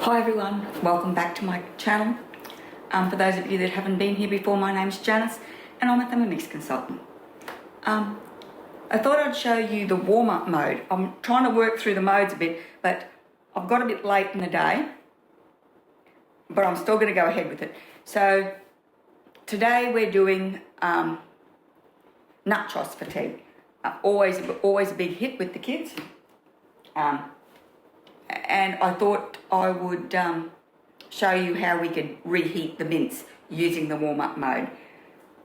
Hi everyone, welcome back to my channel. For those of you that haven't been here before, my name's Janice and I'm a Thermomix consultant. I thought I'd show you the warm-up mode. I'm trying to work through the modes a bit, but I've got a bit late in the day, but I'm still going to go ahead with it. So today we're doing nachos for tea. Always a big hit with the kids. And I thought I would show you how we could reheat the mince using the warm-up mode.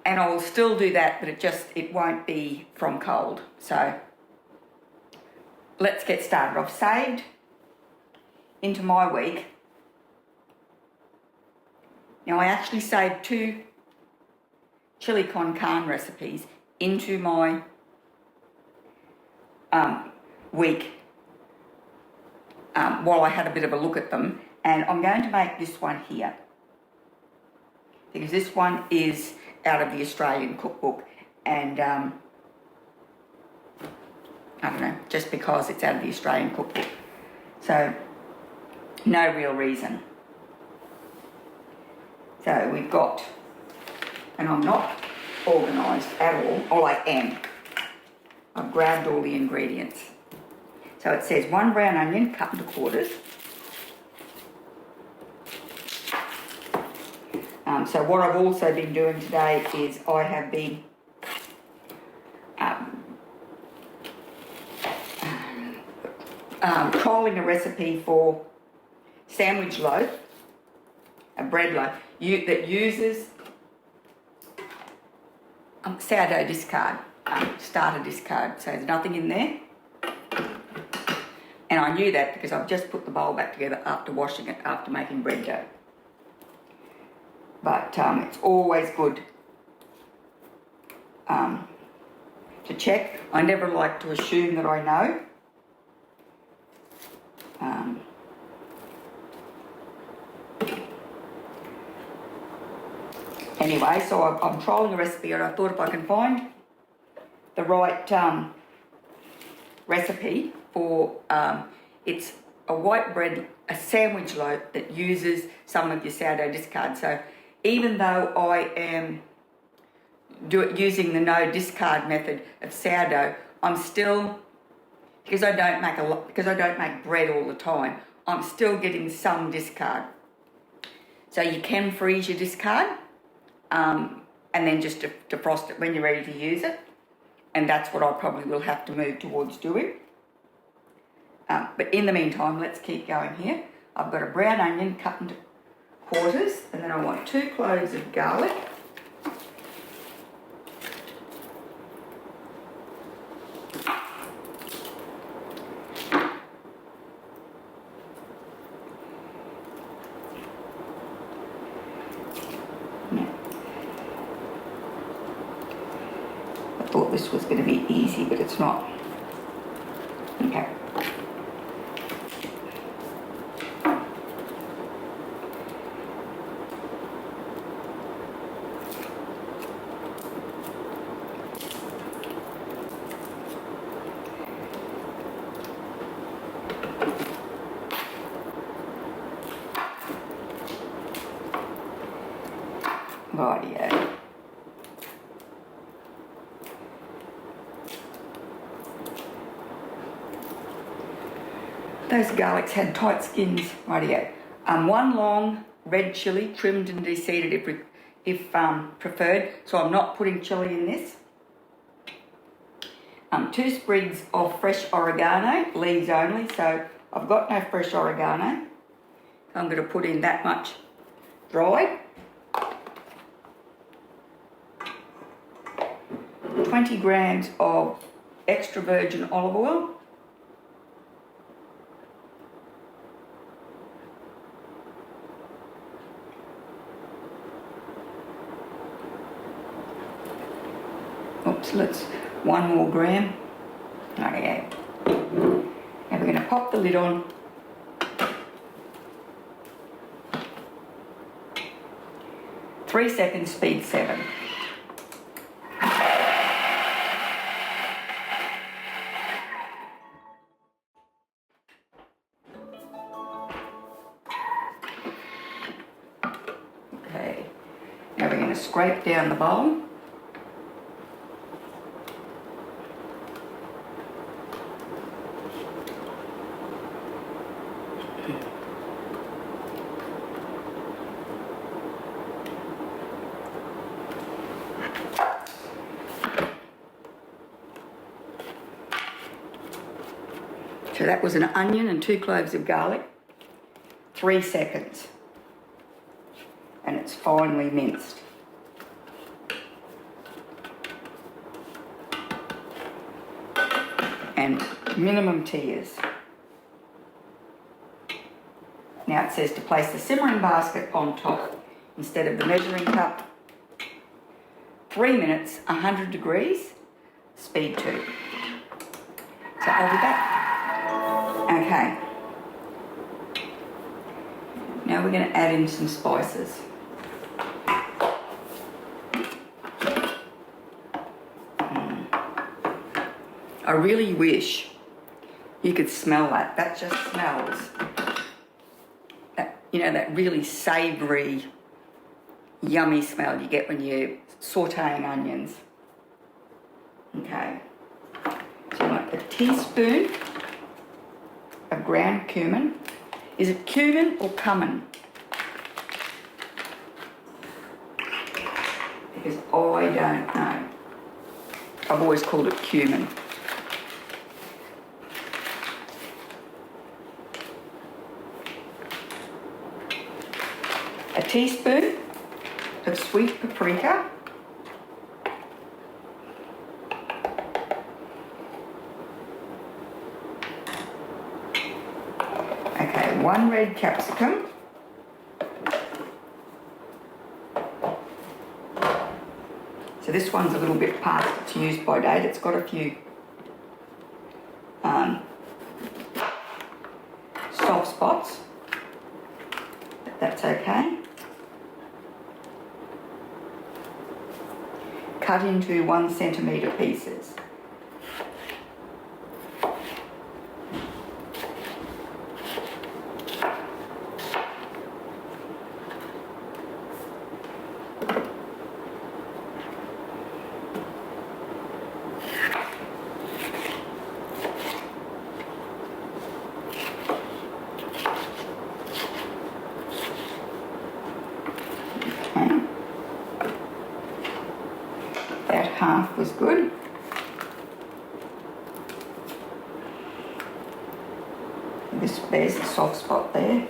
And I'll still do that, but it won't be from cold. So let's get started. I've saved into my week. Now I actually saved 2 chili con carne recipes into my week while I had a bit of a look at them, and I'm going to make this one here because this one is out of the Australian cookbook, and I don't know, just because it's out of the Australian cookbook, so no real reason. So we've got, and I'm not organised at all, or I am. I've grabbed all the ingredients. So it says 1 brown onion cut into quarters. So what I've also been doing today is I have been trialling a recipe for sandwich loaf, a bread loaf, that uses sourdough discard, starter discard, so there's nothing in there. And I knew that because I've just put the bowl back together after washing it, after making bread dough. But it's always good to check. I never like to assume that I know. Anyway, so I'm trialling a recipe, and I thought if I can find the right recipe for, it's a white bread, a sandwich loaf that uses some of your sourdough discard. So even though I am using the no discard method of sourdough, I'm still, because I don't make bread all the time, I'm still getting some discard. So you can freeze your discard and then just defrost it when you're ready to use it. And that's what I probably will have to move towards doing. But in the meantime, let's keep going here. I've got a brown onion cut into quarters, and then I want 2 cloves of garlic. I thought this was going to be easy, but it's not. Okay. Rightio. Those garlics had tight skins. Rightio. 1 long red chilli, trimmed and de-seeded if preferred. So I'm not putting chilli in this. 2 sprigs of fresh oregano, leaves only. So I've got no fresh oregano. I'm going to put in that much dried. 20 grams of extra virgin olive oil. Oops, let's 1 more gram. Okay. Now we're going to pop the lid on. Three seconds, speed 7. Now we're going to scrape down the bowl. So that was an onion and 2 cloves of garlic, 3 seconds, and it's finely minced. And minimum tears. Now it says to place the simmering basket on top instead of the measuring cup. 3 minutes, 100 degrees, speed 2. So I'll be back. Okay. Now we're going to add in some spices. I really wish you could smell that. That just smells, that really savoury, yummy smell you get when you're sautéing onions. Okay. So you want a teaspoon of ground cumin. Is it cumin or cumin? Because I don't know. I've always called it cumin. A teaspoon of sweet paprika. Okay, 1 red capsicum. So this one's a little bit past its use by date. It's got a few soft spots, but that's okay. Cut into 1 centimetre pieces. That half was good. There's a soft spot there.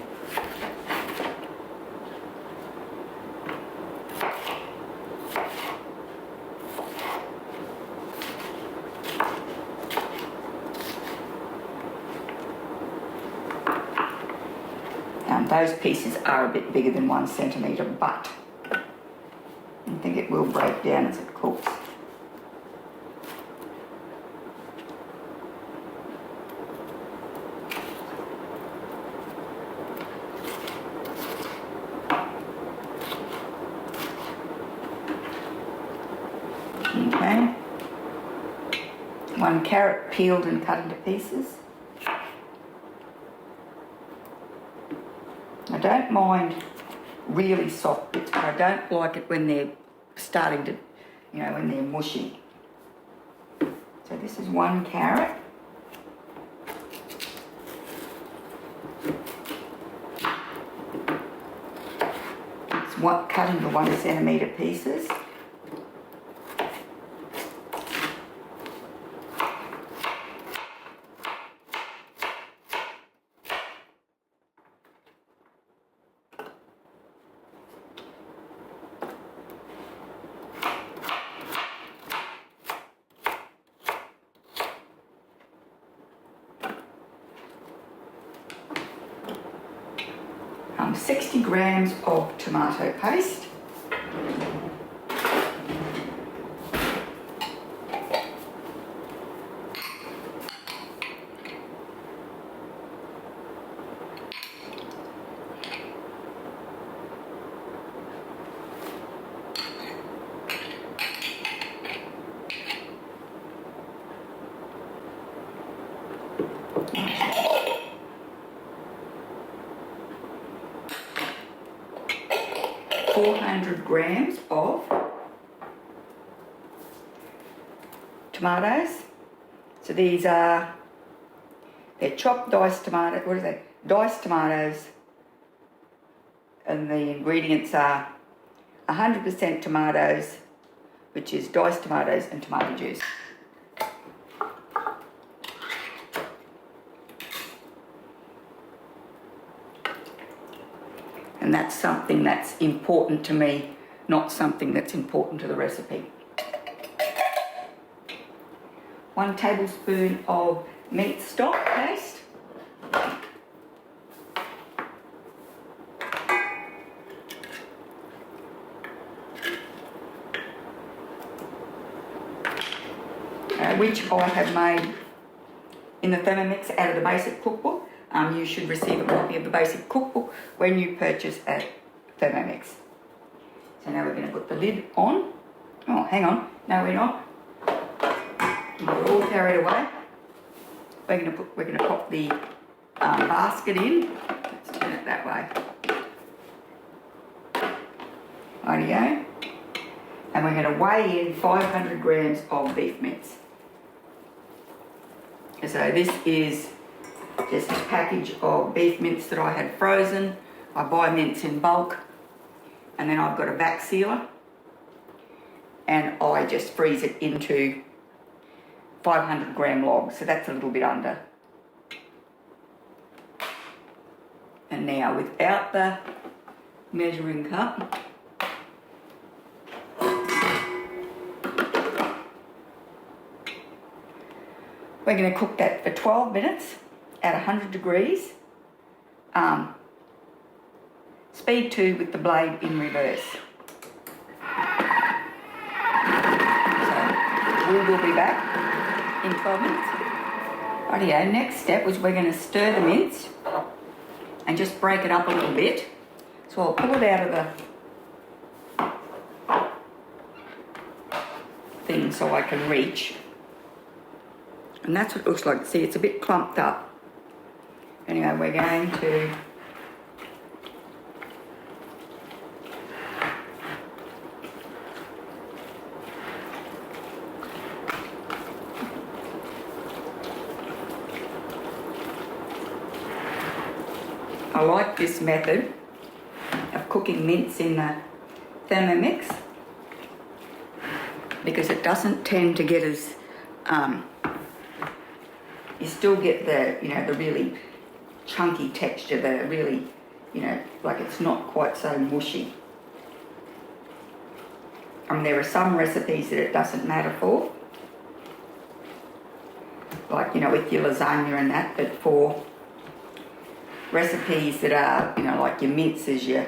Those pieces are a bit bigger than 1 centimetre, but I think it will break down as it cooks. Okay. 1 carrot peeled and cut into pieces. I don't mind really soft bits, but I don't like it when they're starting to, when they're mushy. So this is 1 carrot. It's cut into 1 centimetre pieces. Um, 60 grams of tomato paste. 400 grams of tomatoes. So these are, they're chopped diced tomatoes, what is that? Diced tomatoes, and the ingredients are 100% tomatoes, which is diced tomatoes and tomato juice. And that's something that's important to me, not something that's important to the recipe. 1 tablespoon of meat stock paste. Which I have made in the Thermomix out of the basic cookbook. You should receive a copy of the basic cookbook when you purchase at Thermomix. So now we're going to put the lid on. Oh, hang on. No, we're not. We're all carried away. We're going to pop the basket in. Let's turn it that way. Rightio. And we're going to weigh in 500 grams of beef mince. So this is just a package of beef mince that I had frozen. I buy mince in bulk, and then I've got a vac sealer, and I just freeze it into 500 gram logs, so that's a little bit under. And now without the measuring cup, we're going to cook that for 12 minutes at 100 degrees. Speed 2 with the blade in reverse. So we will be back in 12 minutes. Rightio, next step was we're going to stir the mince and just break it up a little bit. So I'll pull it out of the thing so I can reach. And that's what it looks like. See, it's a bit clumped up. Anyway, we're going to I like this method of cooking mince in the Thermomix because it doesn't tend to get as you still get the, the really chunky texture, the really, like it's not quite so mushy. There are some recipes that it doesn't matter for, like, with your lasagna and that, but for recipes that are, like your minces, your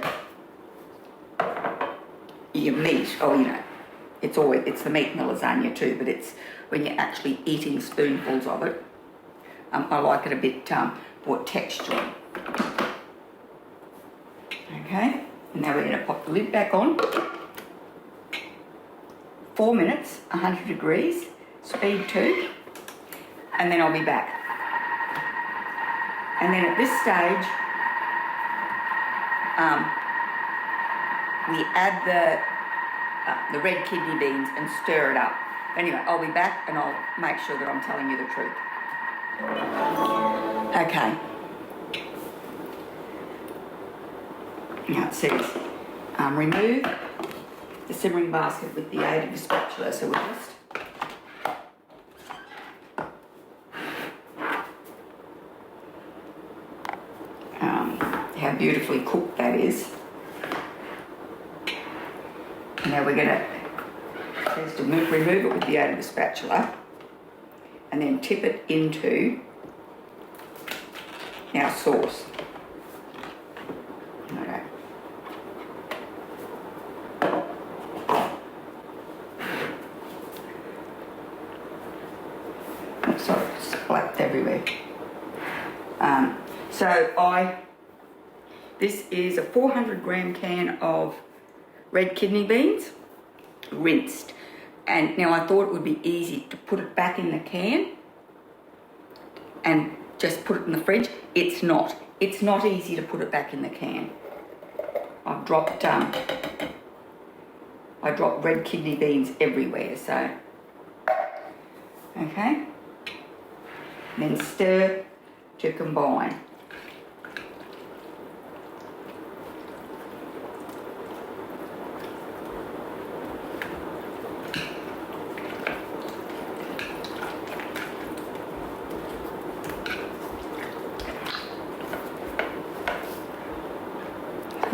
meat, it's the meat in the lasagna too, but it's when you're actually eating spoonfuls of it. I like it a bit more textural. Okay, and now we're going to pop the lid back on. 4 minutes, 100 degrees, speed 2, and then I'll be back. And then at this stage, we add the red kidney beans and stir it up. Anyway, I'll be back and I'll make sure that I'm telling you the truth. Okay. Now it says, remove the simmering basket with the aid of the spatula. So we'll just how beautifully cooked that is. Now we're going to remove it with the aid of the spatula and then tip it into our sauce. Okay. Oh, sorry, it's splattered everywhere. This is a 400 gram can of red kidney beans, rinsed. And now I thought it would be easy to put it back in the can and just put it in the fridge. It's not. It's not easy to put it back in the can. I've dropped I drop red kidney beans everywhere, so. Okay. Then stir to combine.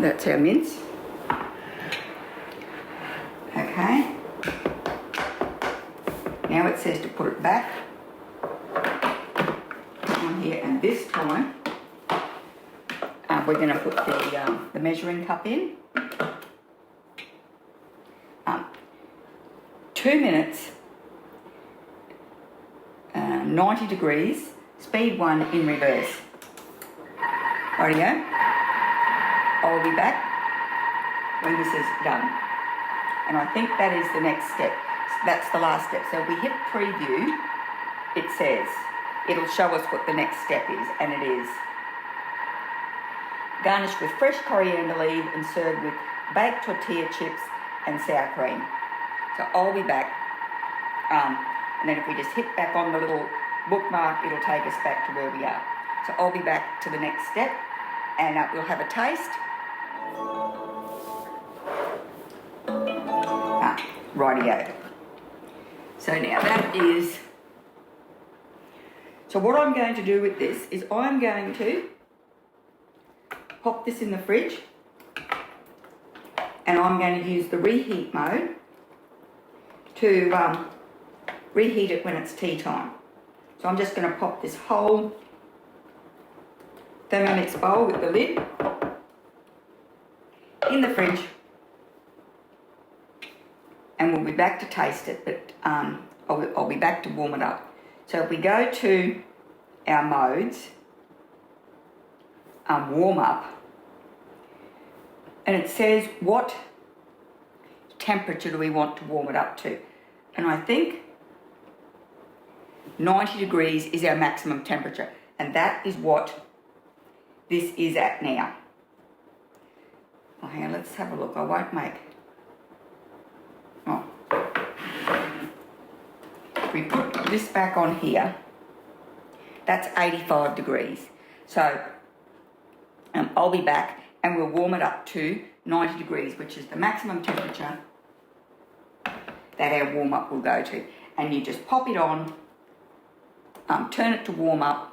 That's our mince. Okay. Now it says to put it back on here, and this time we're going to put the measuring cup in. 2 minutes, 90 degrees, speed 1 in reverse. Rightio. I'll be back when this is done. And I think that is the next step. That's the last step. So if we hit preview, it says, it'll show us what the next step is, and it is garnished with fresh coriander leaf and served with baked tortilla chips and sour cream. So I'll be back, and then if we just hit back on the little bookmark, it'll take us back to where we are. So I'll be back to the next step, and we'll have a taste. Rightio. So now that is, so what I'm going to do with this is I'm going to pop this in the fridge, and I'm going to use the reheat mode to reheat it when it's tea time. So I'm just going to pop this whole Thermomix bowl with the lid in the fridge, and we'll be back to taste it, but I'll be back to warm it up. So if we go to our modes, warm up, and it says what temperature do we want to warm it up to, and I think 90 degrees is our maximum temperature, and that is what this is at now. Oh, hang on, let's have a look. I won't make. Oh. If we put this back on here, that's 85 degrees. So I'll be back and we'll warm it up to 90 degrees, which is the maximum temperature that our warm up will go to. And you just pop it on, turn it to warm up,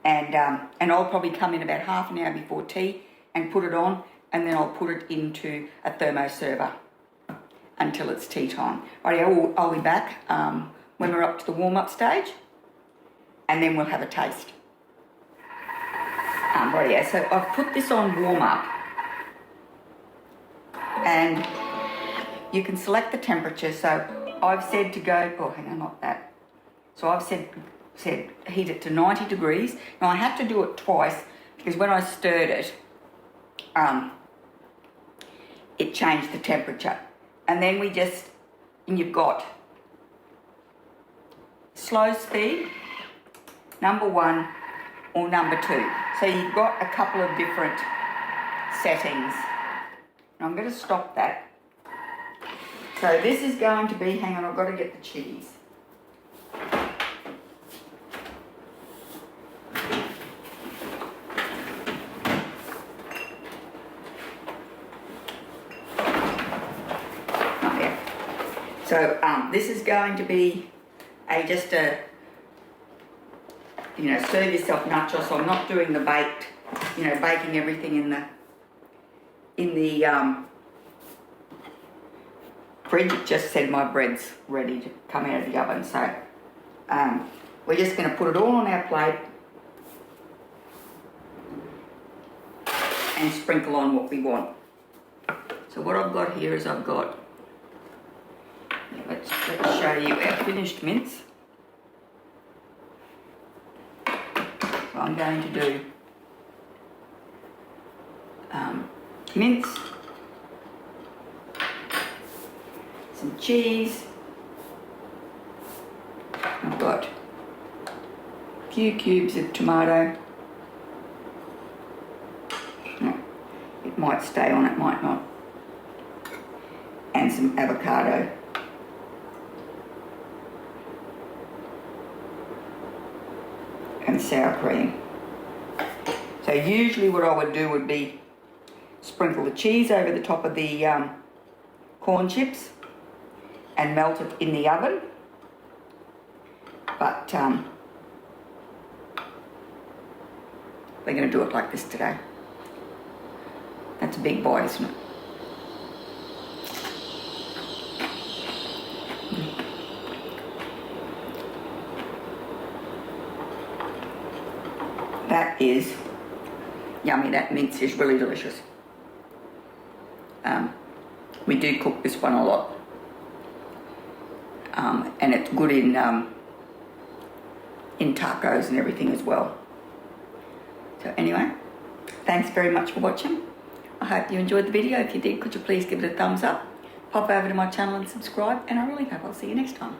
and I'll probably come in about half an hour before tea and put it on, and then I'll put it into a thermo server until it's tea time. Right, I'll be back when we're up to the warm-up stage, and then we'll have a taste. Right, yeah, so I've put this on warm-up, and you can select the temperature. So I've said to go, oh, hang on, not that. So I've said heat it to 90 degrees. Now I had to do it twice because when I stirred it, it changed the temperature. And then and you've got slow speed, number 1 or number 2. So you've got a couple of different settings. Now I'm going to stop that. So this is going to be, hang on, I've got to get the cheese. So this is going to be just a, serve yourself nachos. I'm not doing the baked, baking everything in the fridge. It just said my bread's ready to come out of the oven. So we're just going to put it all on our plate and sprinkle on what we want. So what I've got here is I've got, let's show you our finished mince. So I'm going to do mince, some cheese, I've got a few cubes of tomato. It might stay on, it might not. and some avocado. And sour cream. So usually what I would do would be sprinkle the cheese over the top of the corn chips and melt it in the oven. But we're going to do it like this today. That's a big bite, isn't it? That is yummy. That mince is really delicious. We do cook this one a lot. And it's good in tacos and everything as well. So anyway, thanks very much for watching. I hope you enjoyed the video. If you did, could you please give it a thumbs up, pop over to my channel and subscribe, and I really hope I'll see you next time.